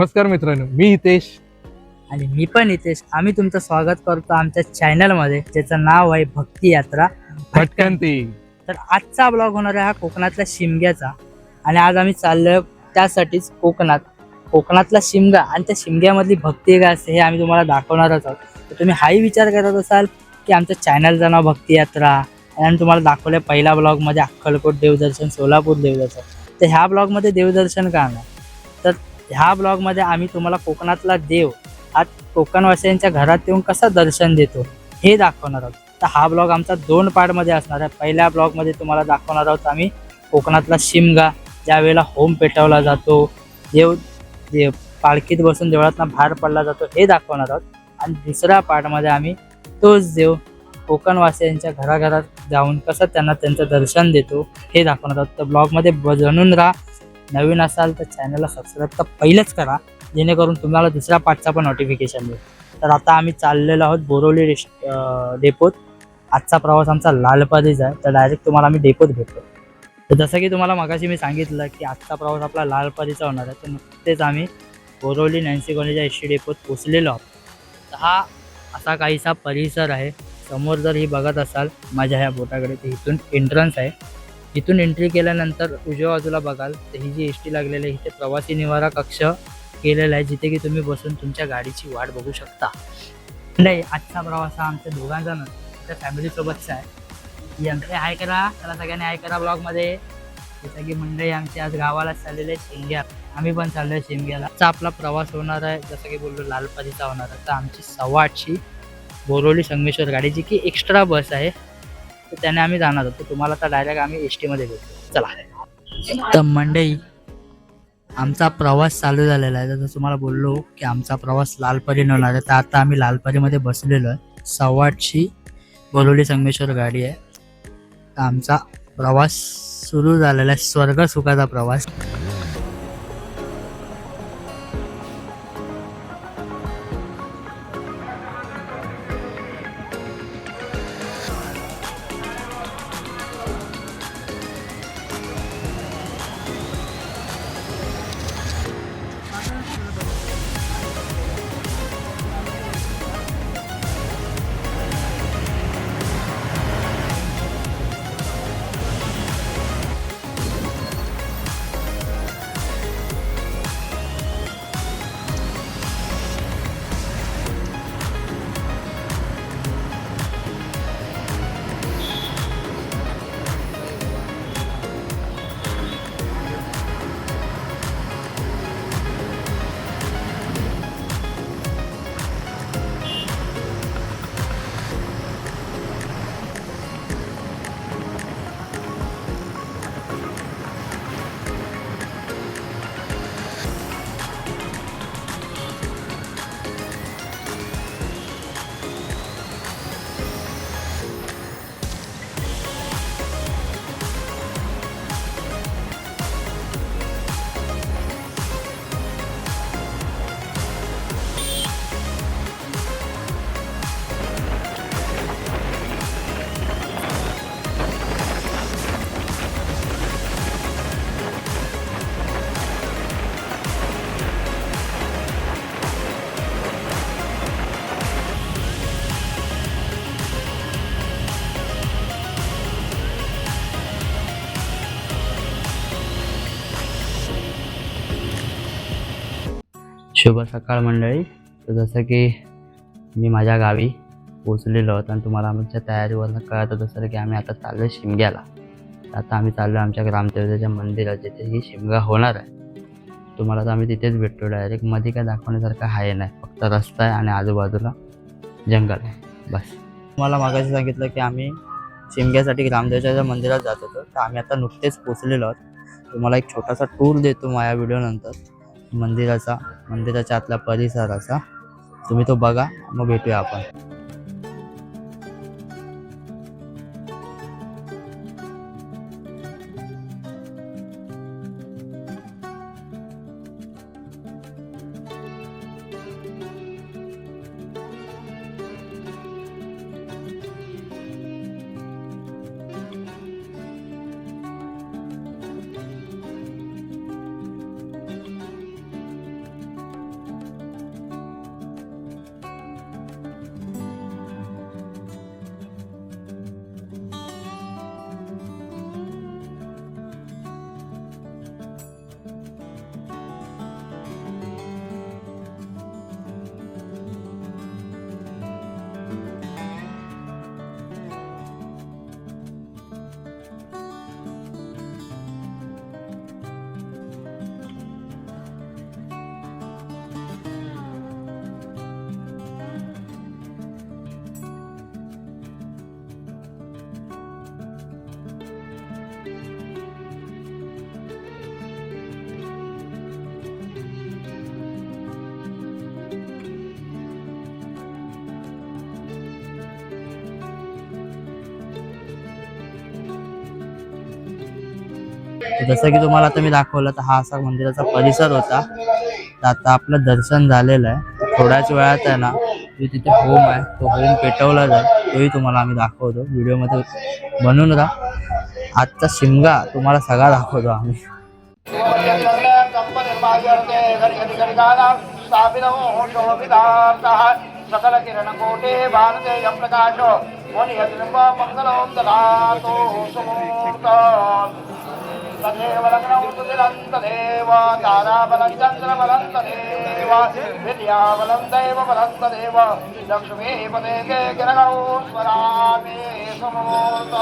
नमस्कार मित्रांनो, मी हितेश आणि मी पण इथेच. आम्ही तुमचं स्वागत करतो आमच्या चॅनलमध्ये, ज्याचं नाव आहे भक्ती यात्रा भटकंती. तर आजचा ब्लॉग होणार आहे हा कोकणातल्या शिमग्याचा. आणि आज आम्ही चाललोय त्यासाठीच कोकणातला शिमगा आणि त्या शिमग्यामधली भक्ती काय असते हे आम्ही तुम्हाला दाखवणारच आहोत. तर तुम्ही हाही विचार करत असाल की आमच्या चॅनलचं नाव भक्ती यात्रा आणि आम्ही तुम्हाला दाखवलं पहिल्या ब्लॉगमध्ये अक्कलकोट देवदर्शन, सोलापूर देवदर्शन. तर ह्या ब्लॉगमध्ये देवदर्शन का नाही, तर ह्या ब्लॉगमध्ये आम्ही तुम्हाला कोकणातला देव आज कोकणवासियांच्या घरात येऊन कसा दर्शन देतो हे दाखवणार आहोत. तर हा ब्लॉग आमचा 2 पार्टमध्ये असणार आहे. पहिल्या ब्लॉगमध्ये तुम्हाला दाखवणार आहोत आम्ही कोकणातला शिमगा, ज्या वेळेला होम पेटवला जातो, देव पालखीत बसून देवळातनं बाहेर पडला जातो हे दाखवणार आहोत. आणि दुसऱ्या पार्टमध्ये आम्ही तोच देव कोकणवासियांच्या घराघरात जाऊन कसं त्यांना त्यांचं दर्शन देतो हे दाखवणार आहोत. तर ब्लॉगमध्ये बनून राहा. नवीन असाल तर चॅनलला सबस्क्राईब तर पहिलेच करा, जेणेकरून तुम्हाला दुसऱ्या पार्टचा पण नोटिफिकेशन मिळेल. तर आता आम्ही चाललेलो आहोत बोरिवली डेपोत. आजचा प्रवास आमचा लालपरीचा आहे, तर डायरेक्ट तुम्हाला आम्ही डेपोत भेटतो. तर जसं की तुम्हाला मगाशी मी सांगितलं की आजचा प्रवास आपला लालपरीचा होणार आहे, तर नुकतेच आम्ही बोरिवली नॅन्सी कॉलेजच्या एस टी डेपोत पोचलेलो आहोत. तर हा असा काहीसा परिसर आहे. समोर जर ही बघत असाल माझ्या ह्या बोटाकडे, तर इथून एंट्रन्स आहे. इथून एंट्री केल्यानंतर उजव्या बाजूला बघाल तर ही जी एस टी लागलेली आहे, इथे प्रवासी निवारा कक्ष केलेला आहे, जिथे की तुम्ही बसून तुमच्या गाडीची वाट बघू शकता. नाही, आजचा प्रवास हा आमच्या दोघांचा नसतो, त्या फॅमिलीसोबतचा आहे. यंत्रे हाय करा, त्याला सगळ्यांनी हाय करा ब्लॉगमध्ये. जसं की मंडळी आमची आज गावाला चाललेले शिमग्या, आम्ही पण चाललोय शिमग्याला. आजचा आपला प्रवास होणार आहे जसं की बोललो लालपरीचा होणार आहे. तर आमची 8:15 बोरिवली संगमेश्वर गाडी, जी की एक्स्ट्रा बस आहे, तर त्याने आम्ही जाणार होतो. तुम्हाला तर डायरेक्ट आम्ही एस टीमध्ये भेटतो. चला. तर मंडळी आमचा प्रवास चालू झालेला आहे. जसं तुम्हाला बोललो की आमचा प्रवास लालपरीने होणार आहे, तर आता आम्ही लालपरीमध्ये बसलेलो आहे. 8:15 बोरिवली संगमेश्वर गाडी आहे. तर आमचा प्रवास सुरू झालेला आहे, स्वर्ग सुखाचा प्रवास. शुभ सकाळ मंडळी. तर जसं की मी माझ्या गावी पोचलेलो आहोत आणि तुम्हाला आमच्या तयारीवरनं कळत असेल की आम्ही आता चाललो आहे शिमग्याला. आता आम्ही चाललो आहे आमच्या ग्रामदेवतेच्या मंदिरात, जिथे ही शिमगा होणार आहे. तुम्हाला तर आम्ही तिथेच भेटतो. डायरेक्ट मध्ये काय दाखवण्यासारखं आहे नाही, फक्त रस्ता आहे आणि आजूबाजूला जंगल आहे, बस. तुम्हाला मागाशी सांगितलं की आम्ही शिमग्यासाठी ग्रामदेवतेच्या मंदिरात जात होतो, तर आम्ही आता नुकतेच पोचलेलो आहोत. तुम्हाला एक छोटासा टूर देतो माझ्या व्हिडिओनंतर मंदिराच्या आतल्या परिसराचा. तुम्ही तो बघा, मग भेटूया आपण. जसं की तुम्हाला आता मी दाखवलं तर हा असा मंदिराचा परिसर होता. तर आता आपलं दर्शन झालेलं आहे. थोड्याच वेळात आहे ना जो तिथे होम आहे तो होम पेटवला जाईल, तोही तुम्हाला आम्ही दाखवतो. व्हिडिओमध्ये बनून राहा. आजचा शिमगा तुम्हाला सगळा दाखवतो आम्ही. सकल किरण कोटे भारते प्रकाश मंगलम ददातो सुमूर्त तदेव लग्नं तदेव ताराबलं चन्द्रबलं तदेव विद्याबलं दैवबलं तदेव लक्ष्मीपदे किरणौ स्मरामि सुमूर्त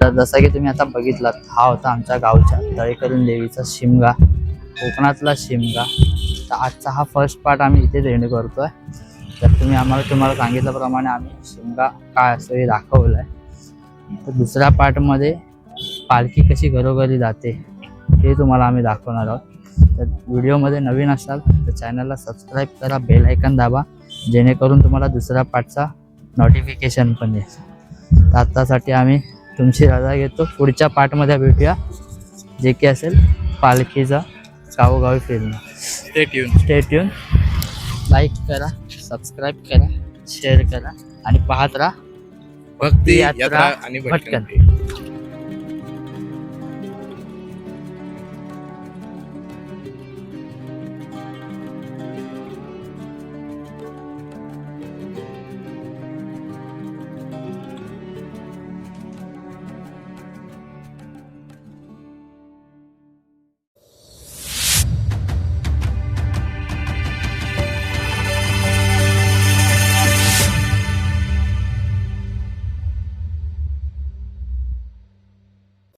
तर जसं की तुम्ही आता बघितलात, हा होता आमच्या गावच्या तळेकरून देवीचा शिमगा, कोकणातला शिमगा. तर आजचा हा फर्स्ट पार्ट आम्ही इथेच एंड करतोय. तर तुम्हाला सांगितल्याप्रमाणे आम्ही शिमगा काय असतो हे दाखवलं आहे. तर दुसऱ्या पार्टमध्ये पालखी कशी घरोघरी जाते हे तुम्हाला आम्ही दाखवणार आहोत. तर व्हिडिओमध्ये नवीन असाल तर चॅनलला सबस्क्राईब करा, बेल आयकॉन दाबा, जेणेकरून तुम्हाला दुसऱ्या पार्टचा नोटिफिकेशन पण येईल. तर आत्तासाठी आम्ही तुमची रजा घेतो. पुढच्या पार्टमध्ये भेटूया, जे की असेल पालखीचा गावोगावी फिरणं. Stay tune. लाईक करा, सबस्क्राईब करा, शेअर करा आणि पाहत राहा भक्ती यात्रा आणि भटकंती.